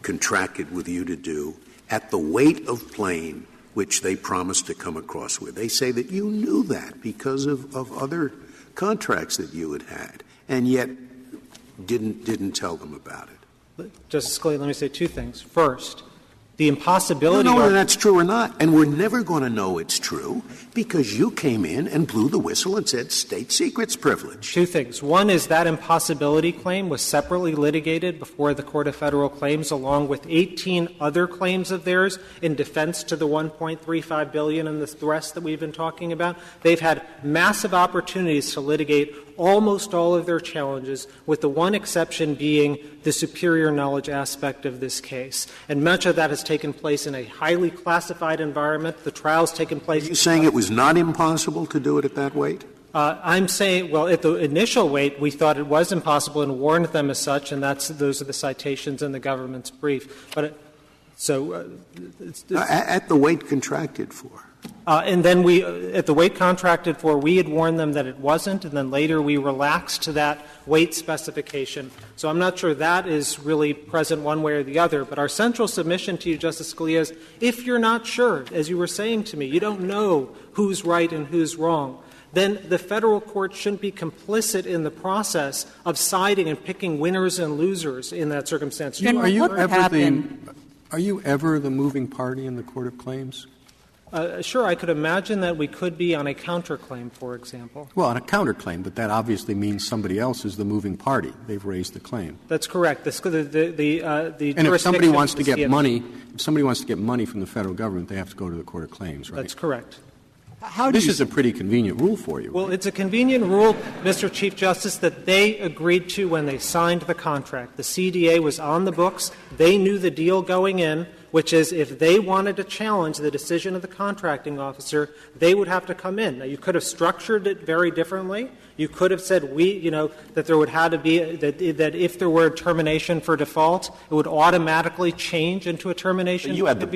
contracted with you to do at the weight of plane which they promised to come across with. They say that you knew that because of other contracts that you had, and yet didn't tell them about it. Justice Scalia, let me say two things. First, The impossibility. I don't know whether that's true or not, and we're never going to know it's true because you came in and blew the whistle and said state secrets privilege. Two things. One is that impossibility claim was separately litigated before the Court of Federal Claims, along with 18 other claims of theirs in defense to the $1.35 billion and the rest that we've been talking about. They've had massive opportunities to litigate almost all of their challenges, with the one exception being the superior knowledge aspect of this case. And much of that has taken place in a highly classified environment. The trial's taken place. Are you saying it was not impossible to do it at that weight? I'm saying, well, at the initial weight, we thought it was impossible and warned them as such, and those are the citations in the government's brief. But at the weight contracted for. And then at the weight contracted for, we had warned them that it wasn't, and then later we relaxed to that weight specification. So I'm not sure that is really present one way or the other. But our central submission to you, Justice Scalia, is if you're not sure, as you were saying to me, you don't know who's right and who's wrong, then the federal court shouldn't be complicit in the process of siding and picking winners and losers in that circumstance. Are you ever the moving party in the Court of Claims? Sure, I could imagine that we could be on a counterclaim, for example. Well, on a counterclaim, but that obviously means somebody else is the moving party. They've raised the claim. That's correct. And if somebody wants to get money, from the federal government, they have to go to the Court of Claims, right? That's correct. This is a pretty convenient rule for you. Well, it's a convenient rule, Mr. Chief Justice, that they agreed to when they signed the contract. The CDA was on the books. They knew the deal going in, which is if they wanted to challenge the decision of the contracting officer, they would have to come in. Now, you could have structured it very differently. You could have said that there would have to be that if there were a termination for default, it would automatically change into a termination. But you had the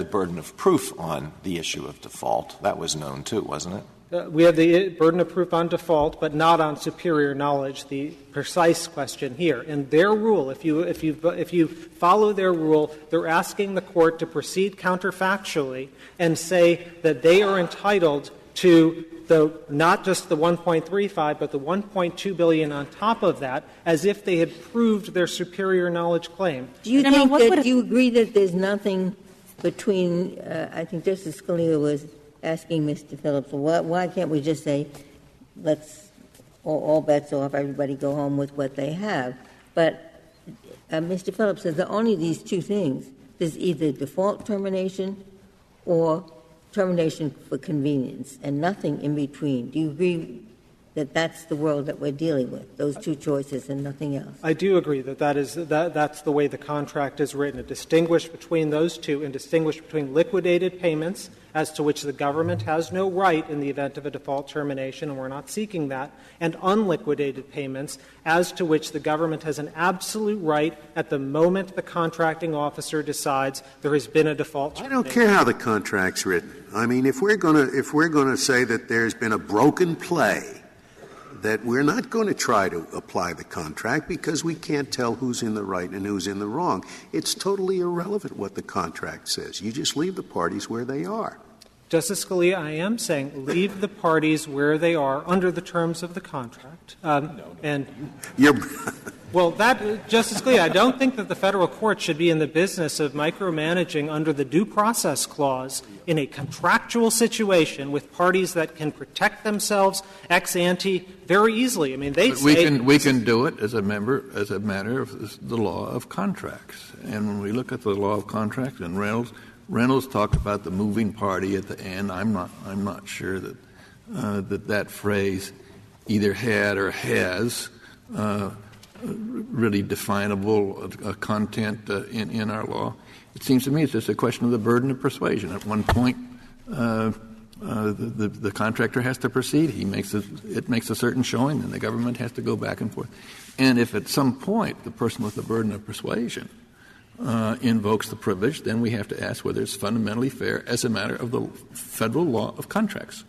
burden of proof on the issue of default. That was known too, wasn't it? We have the burden of proof on default, but not on superior knowledge, the precise question here. In their rule, if you follow their rule, they're asking the court to proceed counterfactually and say that they are entitled to not just the 1.35, but the 1.2 billion on top of that, as if they had proved their superior knowledge claim. Do you you agree that there's nothing between? I think Justice Scalia was asking Mr. Phillips, why can't we just say, let's all bets off, everybody go home with what they have? But Mr. Phillips says there are only these two things. There's either default termination or termination for convenience, and nothing in between. Do you agree that that's the world that we're dealing with, those two choices and nothing else? I do agree that's the way the contract is written. It distinguish between those two and distinguish between liquidated payments, as to which the government has no right in the event of a default termination, and we're not seeking that, and unliquidated payments, as to which the government has an absolute right at the moment the contracting officer decides there has been a default termination. I don't care how the contract's written. I mean, if we're going to say that there's been a broken play, that we're not going to try to apply the contract because we can't tell who's in the right and who's in the wrong. It's totally irrelevant what the contract says. You just leave the parties where they are. Justice Scalia, I am saying leave the parties where they are under the terms of the contract. Justice Scalia, I don't think that the federal court should be in the business of micromanaging under the due process clause in a contractual situation with parties that can protect themselves ex ante very easily. I mean, we can do it as a matter of the law of contracts. And when we look at the law of contracts, and Reynolds talked about the moving party at the end. I'm not sure that that phrase either had or has really definable content in our law. It seems to me it's just a question of the burden of persuasion. At one point, the contractor has to proceed. It makes a certain showing, and the government has to go back and forth. And if at some point the person with the burden of persuasion invokes the privilege, then we have to ask whether it's fundamentally fair as a matter of the federal law of contracts.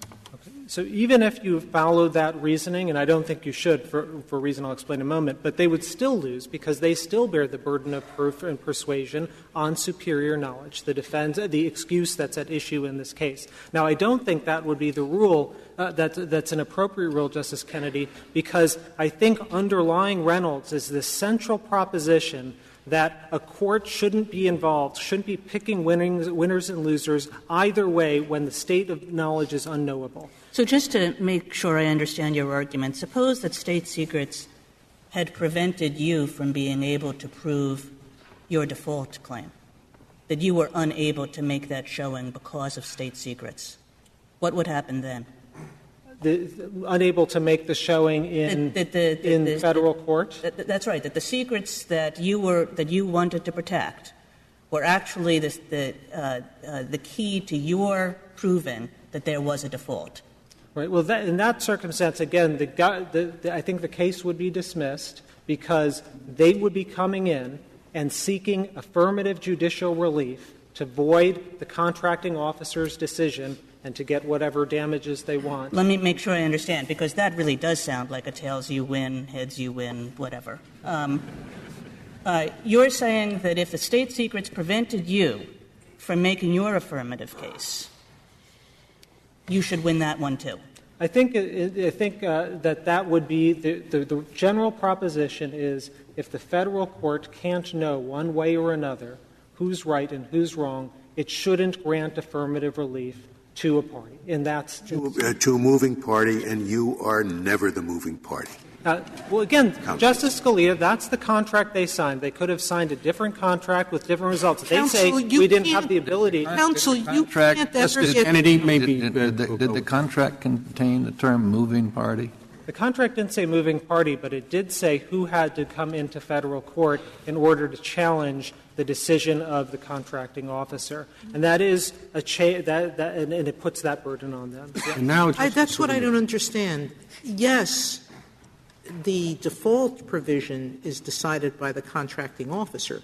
So even if you follow that reasoning, and I don't think you should for a reason I'll explain in a moment, but they would still lose because they still bear the burden of proof and persuasion on superior knowledge, the excuse that's at issue in this case. Now, I don't think that would be the rule that's an appropriate rule, Justice Kennedy, because I think underlying Reynolds is this central proposition that a court shouldn't be involved, shouldn't be picking winners and losers either way when the state of knowledge is unknowable. So just to make sure I understand your argument, suppose that state secrets had prevented you from being able to prove your default claim, that you were unable to make that showing because of state secrets. What would happen then? Unable to make the showing in federal court? That's right. That the secrets that you wanted to protect were actually the key to your proving that there was a default. Right. Well, in that circumstance, again, I think the case would be dismissed because they would be coming in and seeking affirmative judicial relief to void the contracting officer's decision and to get whatever damages they want. Let me make sure I understand, because that really does sound like a tails you win, heads you win, whatever. You're saying that if the state secrets prevented you from making your affirmative case, you should win that one too. I think that would be the general proposition is if the federal court can't know one way or another who's right and who's wrong, it shouldn't grant affirmative relief to a party. And that's to a moving party, and you are never the moving party. Well, again, Justice Scalia, that's the contract they signed. They could have signed a different contract with different results. They say we didn't have the ability. Counsel, you can't ever get Kennedy, did the contract contain the term moving party? The contract didn't say moving party, but it did say who had to come into federal court in order to challenge the decision of the contracting officer. And that is and it puts that burden on them. And now that's what I don't understand. Yes, the default provision is decided by the contracting officer,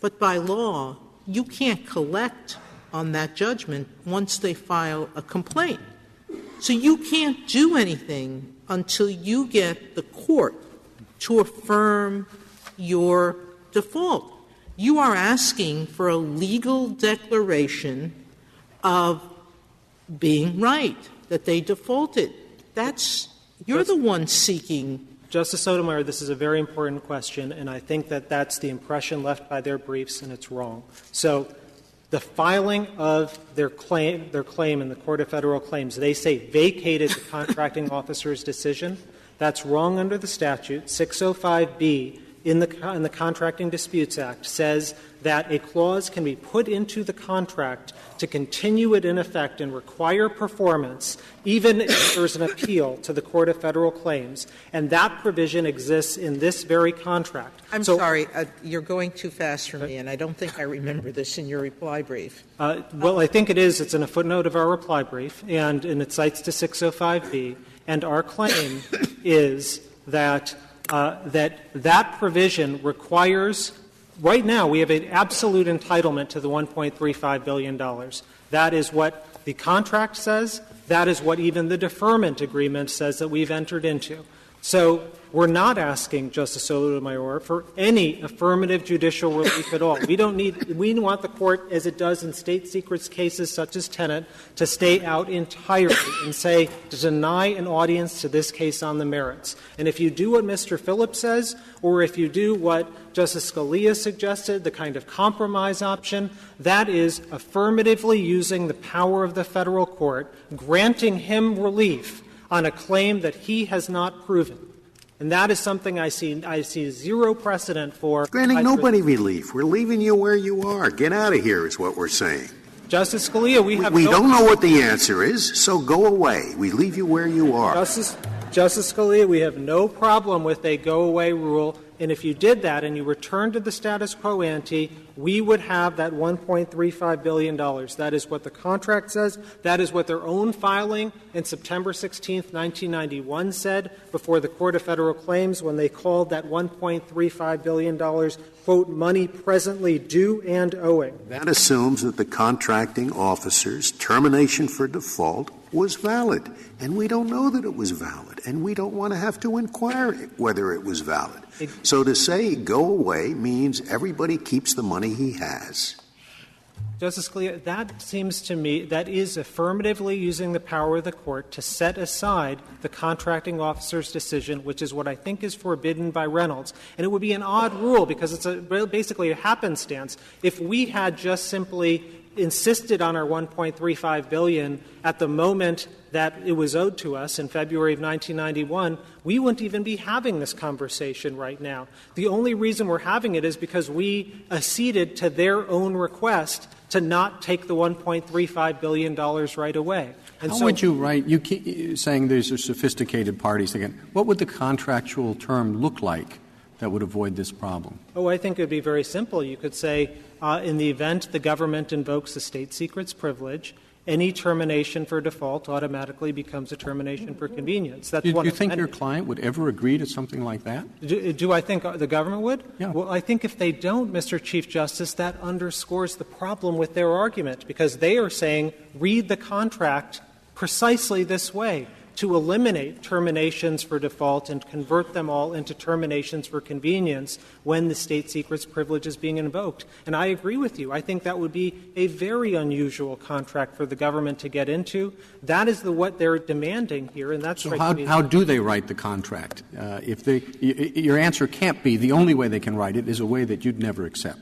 but by law, you can't collect on that judgment once they file a complaint. So you can't do anything until you get the court to affirm your default. You are asking for a legal declaration of being right, that they defaulted. You're the one seeking. Justice Sotomayor, this is a very important question, and I think that that's the impression left by their briefs, and it's wrong. So the filing of their claim in the Court of Federal Claims, they say vacated the contracting officer's decision. That's wrong under the statute. 605B in the Contracting Disputes Act says that a clause can be put into the contract to continue it in effect and require performance, even if there's an appeal to the Court of Federal Claims. And that provision exists in this very contract. I'm sorry. You're going too fast for me, and I don't think I remember this in your reply brief. Well, I think it is. It's in a footnote of our reply brief, and it cites to 605B. And our claim is that that provision requires — right now we have an absolute entitlement to the $1.35 billion. That is what the contract says. That is what even the deferment agreement says that we've entered into. So we're not asking, Justice Sotomayor, for any affirmative judicial relief at all. We want the court, as it does in state secrets cases such as Tenet, to stay out entirely and say, to deny an audience to this case on the merits. And if you do what Mr. Phillips says, or if you do what Justice Scalia suggested, the kind of compromise option, that is affirmatively using the power of the federal court, granting him relief on a claim that he has not proven. And that is something I see zero precedent for. Granting nobody relief. We're leaving you where you are. Get out of here is what we're saying. Justice Scalia, we don't know what the answer is, so go away. We leave you where you are. Justice Scalia, we have no problem with a go-away rule. And if you did that and you returned to the status quo ante, we would have that $1.35 billion. That is what the contract says. That is what their own filing in September 16th, 1991 said before the Court of Federal Claims when they called that $1.35 billion, quote, money presently due and owing. That assumes that the contracting officer's termination for default was valid. And we don't know that it was valid. And we don't want to have to inquire whether it was valid. So to say go away means everybody keeps the money he has. Justice Scalia, that seems to me that is affirmatively using the power of the court to set aside the contracting officer's decision, which is what I think is forbidden by Reynolds. And it would be an odd rule because it's basically a happenstance. If we had just simply insisted on our $1.35 billion at the moment that it was owed to us in February of 1991, we wouldn't even be having this conversation right now. The only reason we're having it is because we acceded to their own request to not take the $1.35 billion right away. And How would you write? You keep saying these are sophisticated parties again. What would the contractual term look like that would avoid this problem? Oh, I think it would be very simple. You could say, in the event the government invokes the state secrets privilege, any termination for default automatically becomes a termination for convenience. That's Do you think your client would ever agree to something like that? Do I think the government would? Yeah. Well, I think if they don't, Mr. Chief Justice, that underscores the problem with their argument, because they are saying read the contract precisely this way, to eliminate terminations for default and convert them all into terminations for convenience when the state secrets privilege is being invoked. And I agree with you. I think that would be a very unusual contract for the government to get into. That is what they're demanding here, and that's so how do they write the contract? Your answer can't be the only way they can write it is a way that you'd never accept.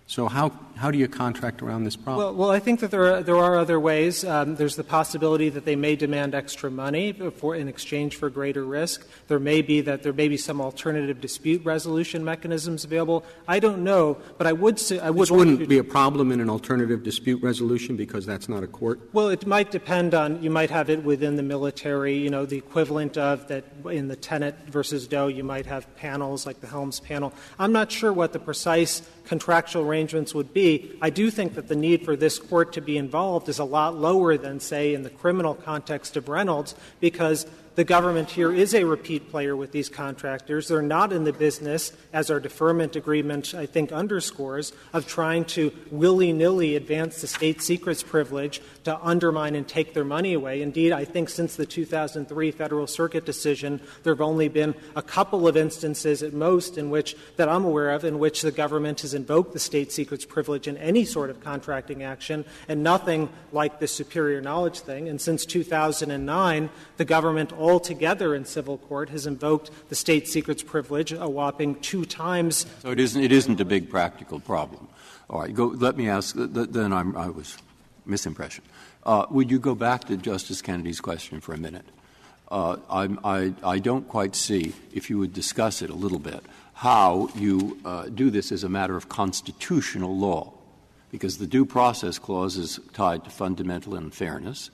So how do you contract around this problem? Well, I think that there are other ways. There's the possibility that they may demand extra money in exchange for greater risk. There may be some alternative dispute resolution mechanisms available. I don't know, but I would say This wouldn't be a problem in an alternative dispute resolution because that's not a court? Well, it might depend on, you might have it within the military, the equivalent of that in the Tenet versus Doe, you might have panels like the Helms panel. I'm not sure what the precise contractual arrangements would be. I do think that the need for this court to be involved is a lot lower than, say, in the criminal context of Reynolds, because the government here is a repeat player with these contractors. They're not in the business, as our deferment agreement, I think, underscores, of trying to willy-nilly advance the state secrets privilege to undermine and take their money away. Indeed, I think since the 2003 Federal Circuit decision, there have only been a couple of instances at most that I'm aware of in which the government has invoked the state secrets privilege in any sort of contracting action, and nothing like the superior knowledge thing. And since 2009, the government altogether in civil court has invoked the state secrets privilege a whopping 2 times. So it isn't a big practical problem. All right, let me ask. Then I was misimpression. Would you go back to Justice Kennedy's question for a minute? I don't quite see, if you would discuss it a little bit, how you do this as a matter of constitutional law, because the Due Process Clause is tied to fundamental unfairness.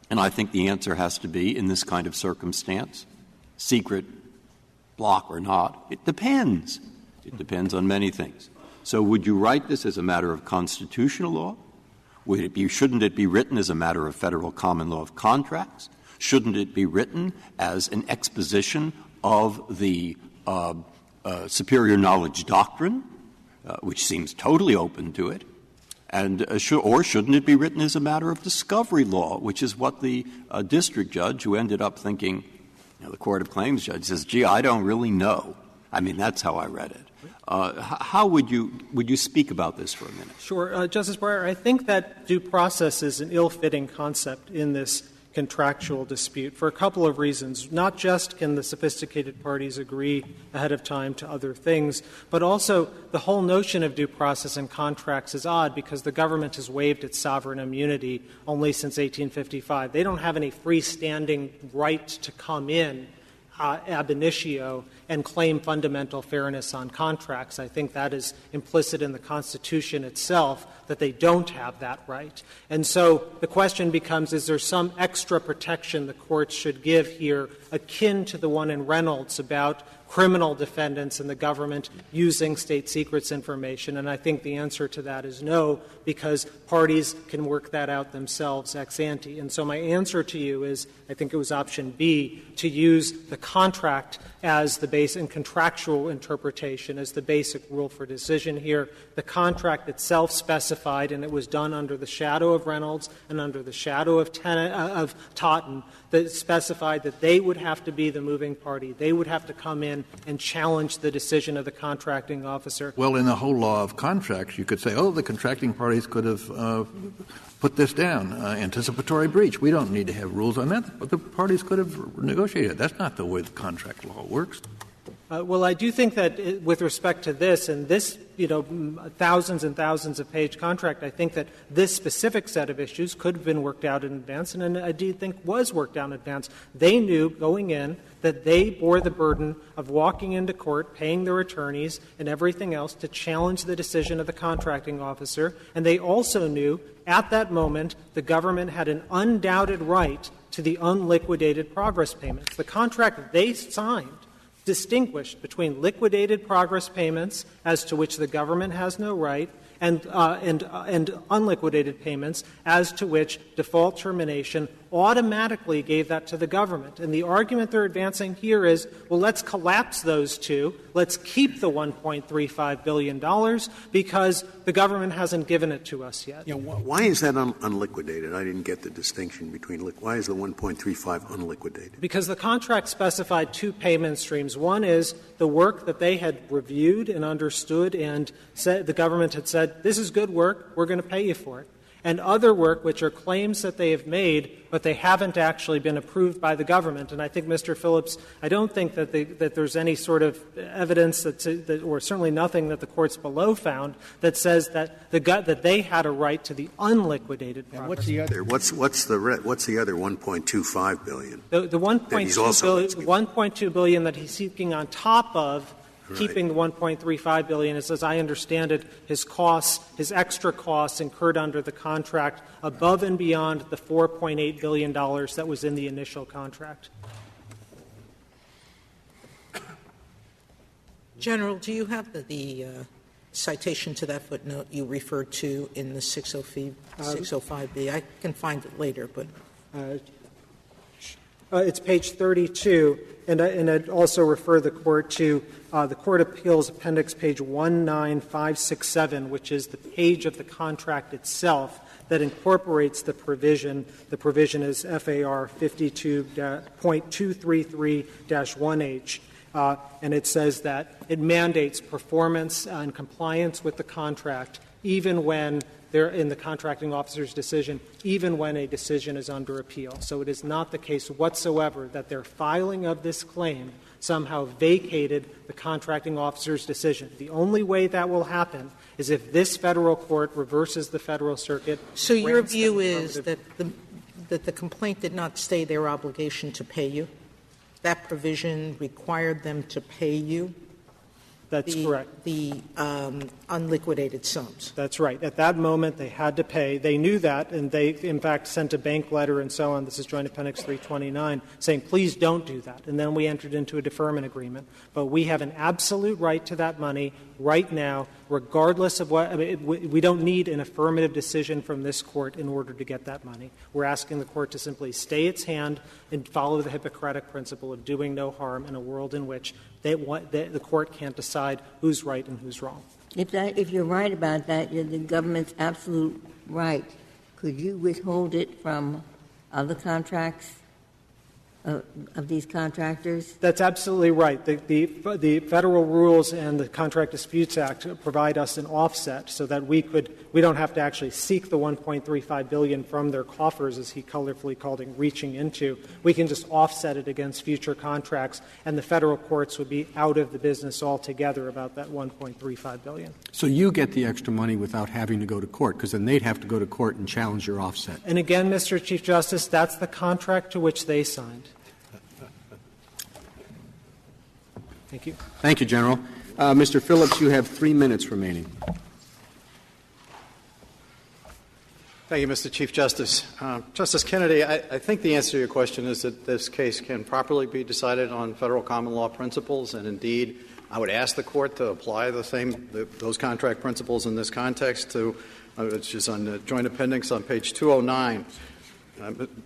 And I think the answer has to be, in this kind of circumstance, secret, block or not, it depends. It depends on many things. So would you write this as a matter of constitutional law? Shouldn't it be written as a matter of federal common law of contracts? Shouldn't it be written as an exposition of the superior knowledge doctrine, which seems totally open to it? And or shouldn't it be written as a matter of discovery law, which is what the district judge, who ended up thinking, the court of claims judge, says, gee, I don't really know. I mean, that's how I read it. How would you speak about this for a minute? Sure. Justice Breyer, I think that due process is an ill-fitting concept in this contractual dispute for a couple of reasons. Not just can the sophisticated parties agree ahead of time to other things, but also the whole notion of due process in contracts is odd because the government has waived its sovereign immunity only since 1855. They don't have any freestanding right to come in ab initio and claim fundamental fairness on contracts. I think that is implicit in the Constitution itself, that they don't have that right. And so the question becomes, is there some extra protection the courts should give here akin to the one in Reynolds about criminal defendants and the government using state secrets information? And I think the answer to that is no, because parties can work that out themselves ex ante. And so my answer to you is, I think it was option B, to use the contract as the base and contractual interpretation as the basic rule for decision here. The contract itself specified, and it was done under the shadow of Reynolds and under the shadow of Totten, that specified that they would have to be the moving party. They would have to come in in and challenge the decision of the contracting officer. Well, in the whole law of contracts, you could say, the contracting parties could have put this down, anticipatory breach. We don't need to have rules on that, but the parties could have negotiated. That's not the way the contract law works. Well, I do think that with respect to this and this, thousands and thousands of page contract, I think that this specific set of issues could have been worked out in advance, and I do think was worked out in advance. They knew going in that they bore the burden of walking into court, paying their attorneys and everything else to challenge the decision of the contracting officer, and they also knew at that moment the government had an undoubted right to the unliquidated progress payments. The contract they signed distinguished between liquidated progress payments, as to which the government has no right, and unliquidated payments, as to which default termination automatically gave that to the government. And the argument they're advancing here is, well, let's collapse those two. Let's keep the $1.35 billion because the government hasn't given it to us yet. Why is that unliquidated? I didn't get the distinction between why is the 1.35 unliquidated? Because the contract specified two payment streams. One is the work that they had reviewed and understood and said, the government had said, this is good work, we're going to pay you for it. And other work, which are claims that they have made, but they haven't actually been approved by the government. And I think, Mr. Phillips, I don't think that there's any sort of evidence that or certainly nothing that the courts below found that says that that they had a right to the unliquidated property. What's the other? What's the other 1.25 billion? The 1.2 billion that he's seeking on top of keeping the $1.35 billion is, as I understand it, his extra costs incurred under the contract above and beyond the $4.8 billion that was in the initial contract. General, do you have the citation to that footnote you referred to in the 605B? I can find it later, but it's page 32, and I'd also refer the Court to the Court of Appeals Appendix page 19567, which is the page of the contract itself that incorporates the provision. The provision is FAR 52.233-1H, and it says that it mandates performance and compliance with the contract even when they're in the contracting officer's decision, even when a decision is under appeal. So it is not the case whatsoever that their filing of this claim somehow vacated the contracting officer's decision. The only way that will happen is if this Federal court reverses the Federal Circuit. So your view is that the complaint did not stay their obligation to pay you? That provision required them to pay you? That's correct. The unliquidated sums. That's right. At that moment, they had to pay. They knew that, and they, in fact, sent a bank letter and so on. This is Joint Appendix 329, saying, please don't do that. And then we entered into a deferment agreement. But we have an absolute right to that money right now, regardless of what we don't need an affirmative decision from this Court in order to get that money. We're asking the Court to simply stay its hand and follow the Hippocratic principle of doing no harm in a world in which the Court can't decide who's right and who's wrong. If you're right about that, you're the government's absolute right. Could you withhold it from other contracts of these contractors? That's absolutely right. The Federal rules and the Contract Disputes Act provide us an offset so that we don't have to actually seek the $1.35 billion from their coffers, as he colorfully called it, reaching into. We can just offset it against future contracts, and the Federal courts would be out of the business altogether about that $1.35 billion. So you get the extra money without having to go to court, because then they'd have to go to court and challenge your offset. And again, Mr. Chief Justice, that's the contract to which they signed. Thank you. Thank you, General. Mr. Phillips, you have 3 minutes remaining. Thank you, Mr. Chief Justice. Justice Kennedy, I think the answer to your question is that this case can properly be decided on federal common law principles, and indeed I would ask the Court to apply those contract principles in this context to which is on the Joint Appendix on page 209.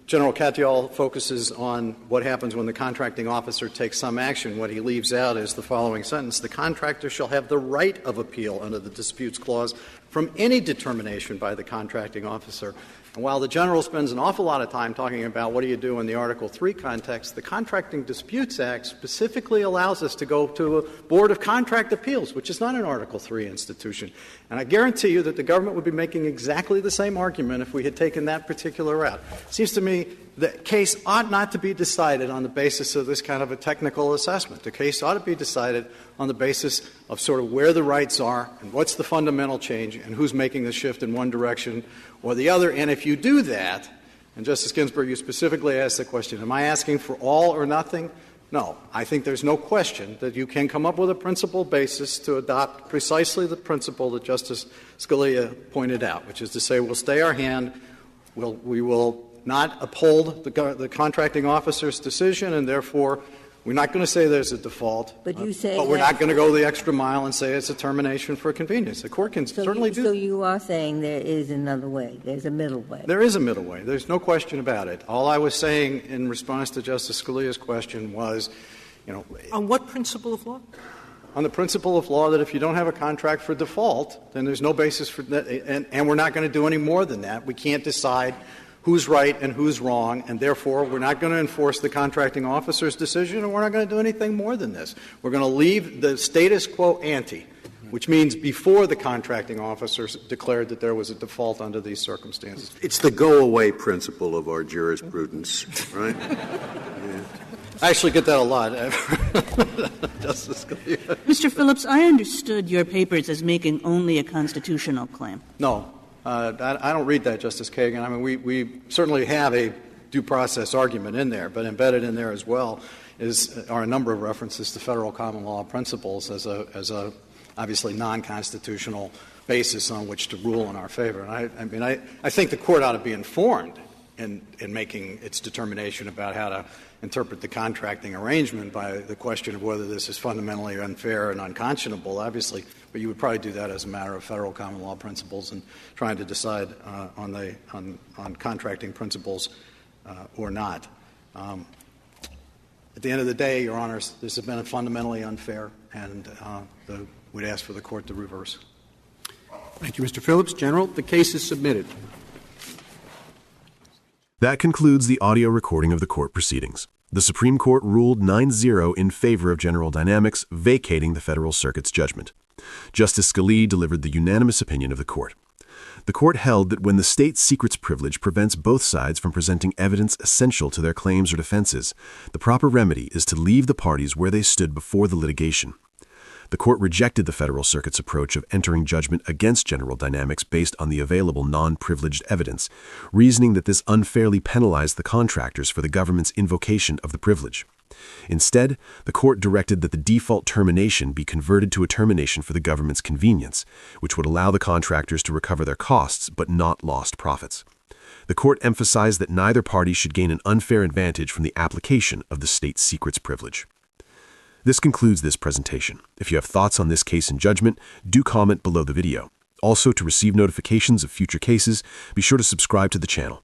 General Katyal focuses on what happens when the contracting officer takes some action. What he leaves out is the following sentence: the contractor shall have the right of appeal under the Disputes Clause from any determination by the contracting officer. And while the General spends an awful lot of time talking about what do you do in the Article III context, the Contracting Disputes Act specifically allows us to go to a Board of Contract Appeals, which is not an Article III institution. And I guarantee you that the government would be making exactly the same argument if we had taken that particular route. It seems to me the case ought not to be decided on the basis of this kind of a technical assessment. The case ought to be decided on the basis of sort of where the rights are and what's the fundamental change and who's making the shift in one direction or the other. And if you do that, and Justice Ginsburg, you specifically asked the question, am I asking for all or nothing? No. I think there's no question that you can come up with a principle basis to adopt precisely the principle that Justice Scalia pointed out, which is to say we'll stay our hand, we will not uphold the contracting officer's decision, and therefore we're not going to say there's a default, but we're not going to go the extra mile and say it's a termination for convenience. The Court can certainly do that. So you are saying there is another way. There's a middle way. There is a middle way. There's no question about it. All I was saying in response to Justice Scalia's question was, on what principle of law? On the principle of law that if you don't have a contract for default, then there's no basis for that, and we're not going to do any more than that. We can't decide who's right and who's wrong, and therefore we're not going to enforce the contracting officer's decision, and we're not going to do anything more than this. We're going to leave the status quo ante, which means before the contracting officer declared that there was a default under these circumstances. It's the go-away principle of our jurisprudence, right? I actually get that a lot, Justice Scalia. Mr. Phillips, I understood your papers as making only a constitutional claim. No. I don't read that, Justice Kagan. I mean, we certainly have a due process argument in there, but embedded in there as well are a number of references to federal common law principles as a obviously non-constitutional basis on which to rule in our favor. And I think the Court ought to be informed in making its determination about how to interpret the contracting arrangement by the question of whether this is fundamentally unfair and unconscionable, obviously, but you would probably do that as a matter of federal common law principles and trying to decide on contracting principles or not. At the end of the day, Your Honors, this has been fundamentally unfair, and we'd ask for the Court to reverse. Thank you, Mr. Phillips. General, the case is submitted. That concludes the audio recording of the court proceedings. The Supreme Court ruled 9-0 in favor of General Dynamics, vacating the Federal Circuit's judgment. Justice Scalia delivered the unanimous opinion of the court. The court held that when the state secrets privilege prevents both sides from presenting evidence essential to their claims or defenses, the proper remedy is to leave the parties where they stood before the litigation. The court rejected the Federal Circuit's approach of entering judgment against General Dynamics based on the available non-privileged evidence, reasoning that this unfairly penalized the contractors for the government's invocation of the privilege. Instead, the court directed that the default termination be converted to a termination for the government's convenience, which would allow the contractors to recover their costs but not lost profits. The court emphasized that neither party should gain an unfair advantage from the application of the state secrets privilege. This concludes this presentation. If you have thoughts on this case and judgment, do comment below the video. Also, to receive notifications of future cases, be sure to subscribe to the channel.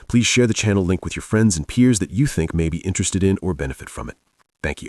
Please share the channel link with your friends and peers that you think may be interested in or benefit from it. Thank you.